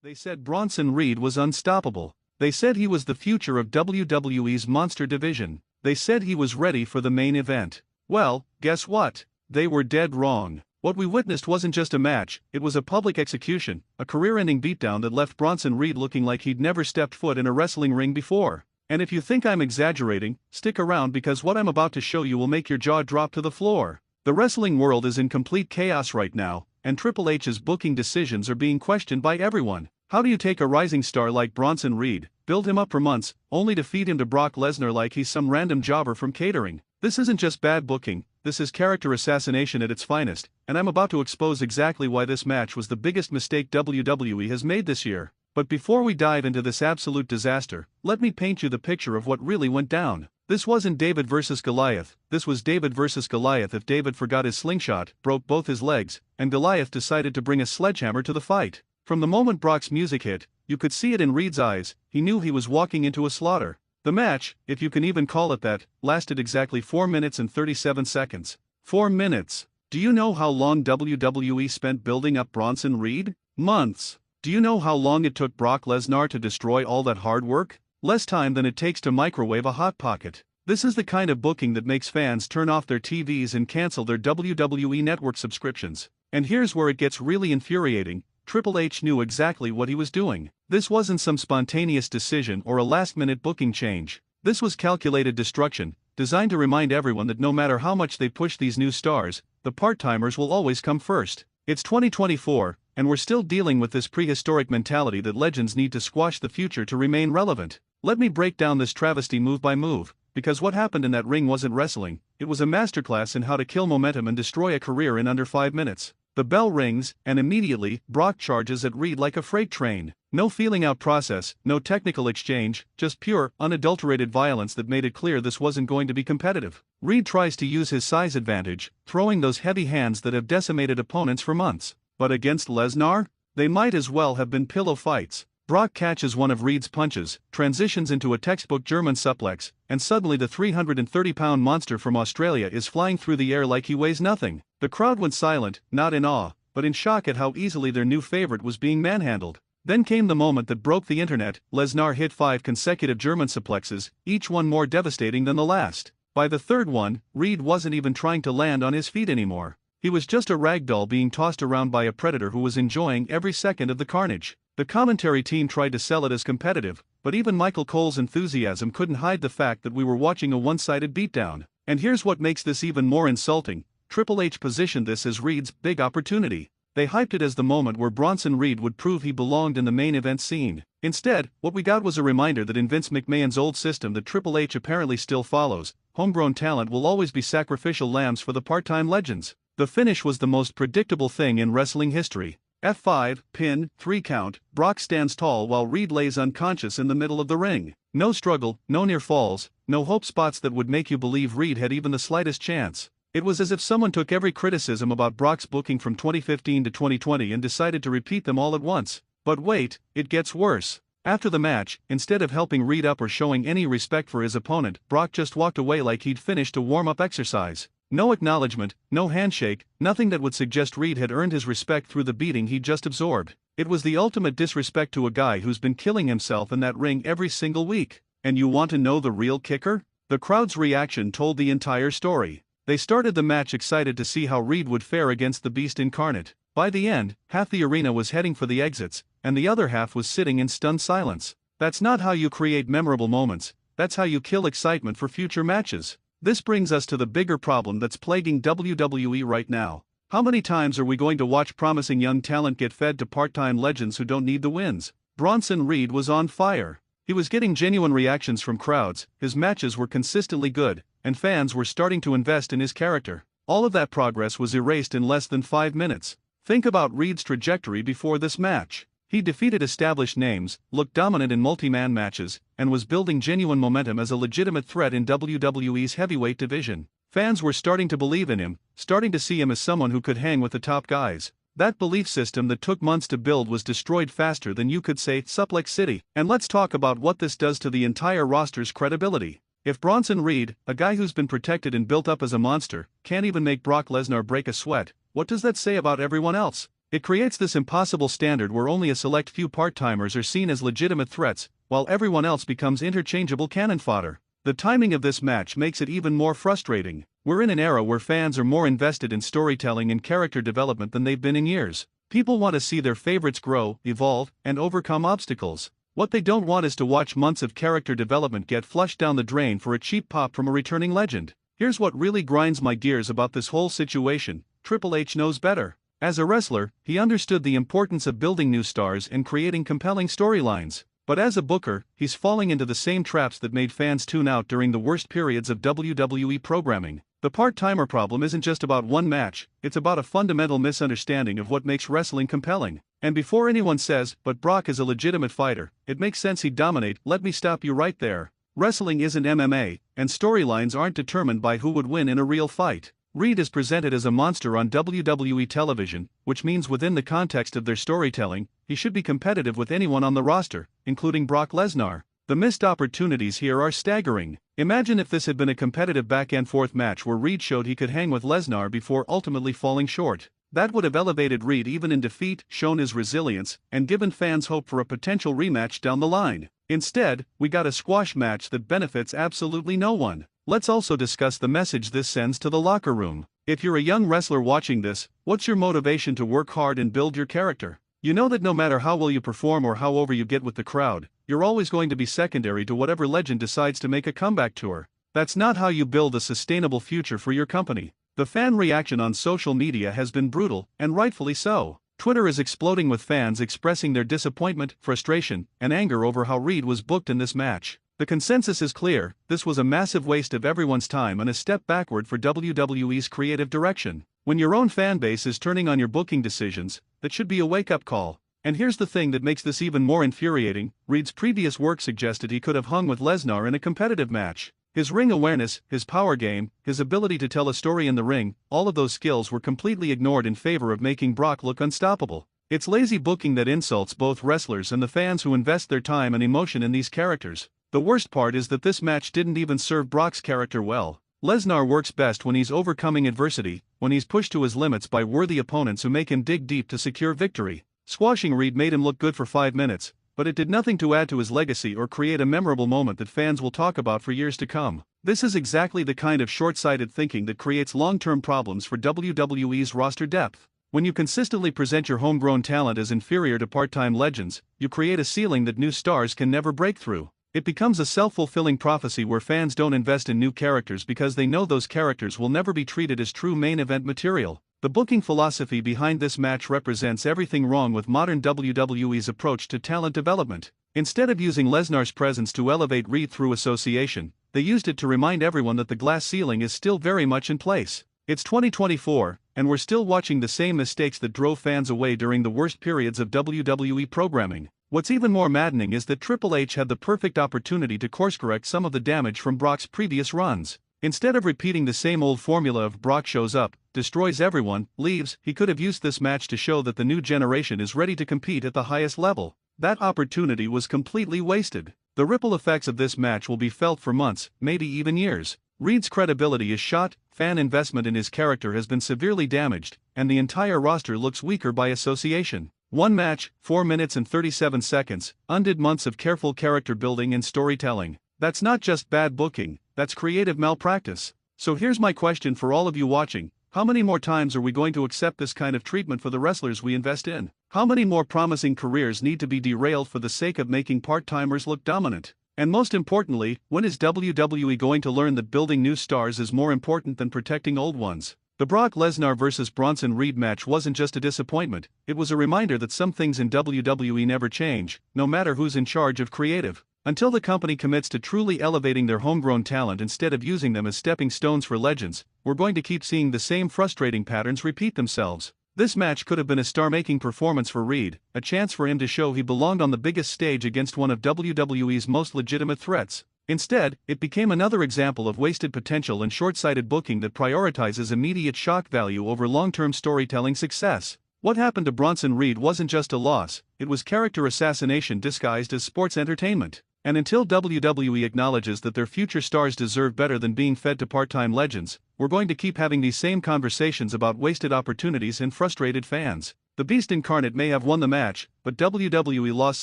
They said Bronson Reed was unstoppable. They said he was the future of WWE's monster division. They said he was ready for the main event. Well, guess what? They were dead wrong. What we witnessed wasn't just a match, it was a public execution, a career-ending beatdown that left Bronson Reed looking like he'd never stepped foot in a wrestling ring before. And if you think I'm exaggerating, stick around because what I'm about to show you will make your jaw drop to the floor. The wrestling world is in complete chaos right now, and Triple H's booking decisions are being questioned by everyone. How do you take a rising star like Bronson Reed, build him up for months, only to feed him to Brock Lesnar like he's some random jobber from catering? This isn't just bad booking, this is character assassination at its finest, and I'm about to expose exactly why this match was the biggest mistake WWE has made this year. But before we dive into this absolute disaster, let me paint you the picture of what really went down. This wasn't David versus Goliath, this was David versus Goliath if David forgot his slingshot, broke both his legs, and Goliath decided to bring a sledgehammer to the fight. From the moment Brock's music hit, you could see it in Reed's eyes, he knew he was walking into a slaughter. The match, if you can even call it that, lasted exactly 4 minutes and 37 seconds. 4 minutes. Do you know how long WWE spent building up Bronson Reed? Months. Do you know how long it took Brock Lesnar to destroy all that hard work? Less time than it takes to microwave a Hot Pocket. This is the kind of booking that makes fans turn off their TVs and cancel their WWE Network subscriptions. And here's where it gets really infuriating. Triple H knew exactly what he was doing. This wasn't some spontaneous decision or a last-minute booking change. This was calculated destruction, designed to remind everyone that no matter how much they push these new stars, the part-timers will always come first. It's 2024, and we're still dealing with this prehistoric mentality that legends need to squash the future to remain relevant. Let me break down this travesty move by move, because what happened in that ring wasn't wrestling, it was a masterclass in how to kill momentum and destroy a career in under 5 minutes. The bell rings, and immediately, Brock charges at Reed like a freight train. No feeling-out process, no technical exchange, just pure, unadulterated violence that made it clear this wasn't going to be competitive. Reed tries to use his size advantage, throwing those heavy hands that have decimated opponents for months. But against Lesnar? They might as well have been pillow fights. Brock catches one of Reed's punches, transitions into a textbook German suplex, and suddenly the 330-pound monster from Australia is flying through the air like he weighs nothing. The crowd went silent, not in awe, but in shock at how easily their new favorite was being manhandled. Then came the moment that broke the internet. Lesnar hit 5 consecutive German suplexes, each one more devastating than the last. By the third one, Reed wasn't even trying to land on his feet anymore. He was just a ragdoll being tossed around by a predator who was enjoying every second of the carnage. The commentary team tried to sell it as competitive, but even Michael Cole's enthusiasm couldn't hide the fact that we were watching a one-sided beatdown. And here's what makes this even more insulting. Triple H positioned this as Reed's big opportunity. They hyped it as the moment where Bronson Reed would prove he belonged in the main event scene. Instead, what we got was a reminder that in Vince McMahon's old system that Triple H apparently still follows, homegrown talent will always be sacrificial lambs for the part-time legends. The finish was the most predictable thing in wrestling history. F5, pin, 3 count, Brock stands tall while Reed lays unconscious in the middle of the ring. No struggle, no near falls, no hope spots that would make you believe Reed had even the slightest chance. It was as if someone took every criticism about Brock's booking from 2015 to 2020 and decided to repeat them all at once. But wait, it gets worse. After the match, instead of helping Reed up or showing any respect for his opponent, Brock just walked away like he'd finished a warm-up exercise. No acknowledgement, no handshake, nothing that would suggest Reed had earned his respect through the beating he'd just absorbed. It was the ultimate disrespect to a guy who's been killing himself in that ring every single week. And you want to know the real kicker? The crowd's reaction told the entire story. They started the match excited to see how Reed would fare against the Beast incarnate. By the end, half the arena was heading for the exits, and the other half was sitting in stunned silence. That's not how you create memorable moments, that's how you kill excitement for future matches. This brings us to the bigger problem that's plaguing WWE right now. How many times are we going to watch promising young talent get fed to part-time legends who don't need the wins? Bronson Reed was on fire. He was getting genuine reactions from crowds, his matches were consistently good, and fans were starting to invest in his character. All of that progress was erased in less than 5 minutes. Think about Reed's trajectory before this match. He defeated established names, looked dominant in multi-man matches, and was building genuine momentum as a legitimate threat in WWE's heavyweight division. Fans were starting to believe in him, starting to see him as someone who could hang with the top guys. That belief system that took months to build was destroyed faster than you could say Suplex City. And let's talk about what this does to the entire roster's credibility. If Bronson Reed, a guy who's been protected and built up as a monster, can't even make Brock Lesnar break a sweat, what does that say about everyone else? It creates this impossible standard where only a select few part-timers are seen as legitimate threats, while everyone else becomes interchangeable cannon fodder. The timing of this match makes it even more frustrating. We're in an era where fans are more invested in storytelling and character development than they've been in years. People want to see their favorites grow, evolve, and overcome obstacles. What they don't want is to watch months of character development get flushed down the drain for a cheap pop from a returning legend. Here's what really grinds my gears about this whole situation: Triple H knows better. As a wrestler, he understood the importance of building new stars and creating compelling storylines. But as a booker, he's falling into the same traps that made fans tune out during the worst periods of WWE programming. The part-timer problem isn't just about one match, it's about a fundamental misunderstanding of what makes wrestling compelling. And before anyone says, "But Brock is a legitimate fighter, it makes sense he'd dominate," let me stop you right there. Wrestling isn't MMA, and storylines aren't determined by who would win in a real fight. Reed is presented as a monster on WWE television, which means within the context of their storytelling, he should be competitive with anyone on the roster, including Brock Lesnar. The missed opportunities here are staggering. Imagine if this had been a competitive back-and-forth match where Reed showed he could hang with Lesnar before ultimately falling short. That would have elevated Reed even in defeat, shown his resilience, and given fans hope for a potential rematch down the line. Instead, we got a squash match that benefits absolutely no one. Let's also discuss the message this sends to the locker room. If you're a young wrestler watching this, what's your motivation to work hard and build your character? You know that no matter how well you perform or how over you get with the crowd, you're always going to be secondary to whatever legend decides to make a comeback tour. That's not how you build a sustainable future for your company. The fan reaction on social media has been brutal, and rightfully so. Twitter is exploding with fans expressing their disappointment, frustration, and anger over how Reed was booked in this match. The consensus is clear: this was a massive waste of everyone's time and a step backward for WWE's creative direction. When your own fanbase is turning on your booking decisions, that should be a wake-up call. And here's the thing that makes this even more infuriating: Reed's previous work suggested he could have hung with Lesnar in a competitive match. His ring awareness, his power game, his ability to tell a story in the ring, all of those skills were completely ignored in favor of making Brock look unstoppable. It's lazy booking that insults both wrestlers and the fans who invest their time and emotion in these characters. The worst part is that this match didn't even serve Brock's character well. Lesnar works best when he's overcoming adversity, when he's pushed to his limits by worthy opponents who make him dig deep to secure victory. Squashing Reed made him look good for 5 minutes, but it did nothing to add to his legacy or create a memorable moment that fans will talk about for years to come. This is exactly the kind of short-sighted thinking that creates long-term problems for WWE's roster depth. When you consistently present your homegrown talent as inferior to part-time legends, you create a ceiling that new stars can never break through. It becomes a self-fulfilling prophecy where fans don't invest in new characters because they know those characters will never be treated as true main event material. The booking philosophy behind this match represents everything wrong with modern WWE's approach to talent development. Instead of using Lesnar's presence to elevate Reed through association, they used it to remind everyone that the glass ceiling is still very much in place. It's 2024, and we're still watching the same mistakes that drove fans away during the worst periods of WWE programming. What's even more maddening is that Triple H had the perfect opportunity to course-correct some of the damage from Brock's previous runs. Instead of repeating the same old formula of Brock shows up, destroys everyone, leaves, he could have used this match to show that the new generation is ready to compete at the highest level. That opportunity was completely wasted. The ripple effects of this match will be felt for months, maybe even years. Reed's credibility is shot, fan investment in his character has been severely damaged, and the entire roster looks weaker by association. One match, 4 minutes and 37 seconds, undid months of careful character building and storytelling. That's not just bad booking, that's creative malpractice. So here's my question for all of you watching: how many more times are we going to accept this kind of treatment for the wrestlers we invest in? How many more promising careers need to be derailed for the sake of making part-timers look dominant? And most importantly, when is WWE going to learn that building new stars is more important than protecting old ones? The Brock Lesnar vs. Bronson Reed match wasn't just a disappointment, it was a reminder that some things in WWE never change, no matter who's in charge of creative. Until the company commits to truly elevating their homegrown talent instead of using them as stepping stones for legends, we're going to keep seeing the same frustrating patterns repeat themselves. This match could have been a star-making performance for Reed, a chance for him to show he belonged on the biggest stage against one of WWE's most legitimate threats. Instead, it became another example of wasted potential and short-sighted booking that prioritizes immediate shock value over long-term storytelling success. What happened to Bronson Reed wasn't just a loss, it was character assassination disguised as sports entertainment. And until WWE acknowledges that their future stars deserve better than being fed to part-time legends, we're going to keep having these same conversations about wasted opportunities and frustrated fans. The Beast Incarnate may have won the match, but WWE lost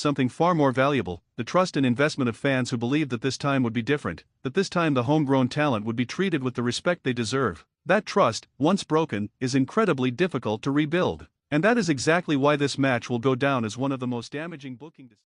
something far more valuable: the trust and investment of fans who believed that this time would be different, that this time the homegrown talent would be treated with the respect they deserve. That trust, once broken, is incredibly difficult to rebuild. And that is exactly why this match will go down as one of the most damaging booking decisions.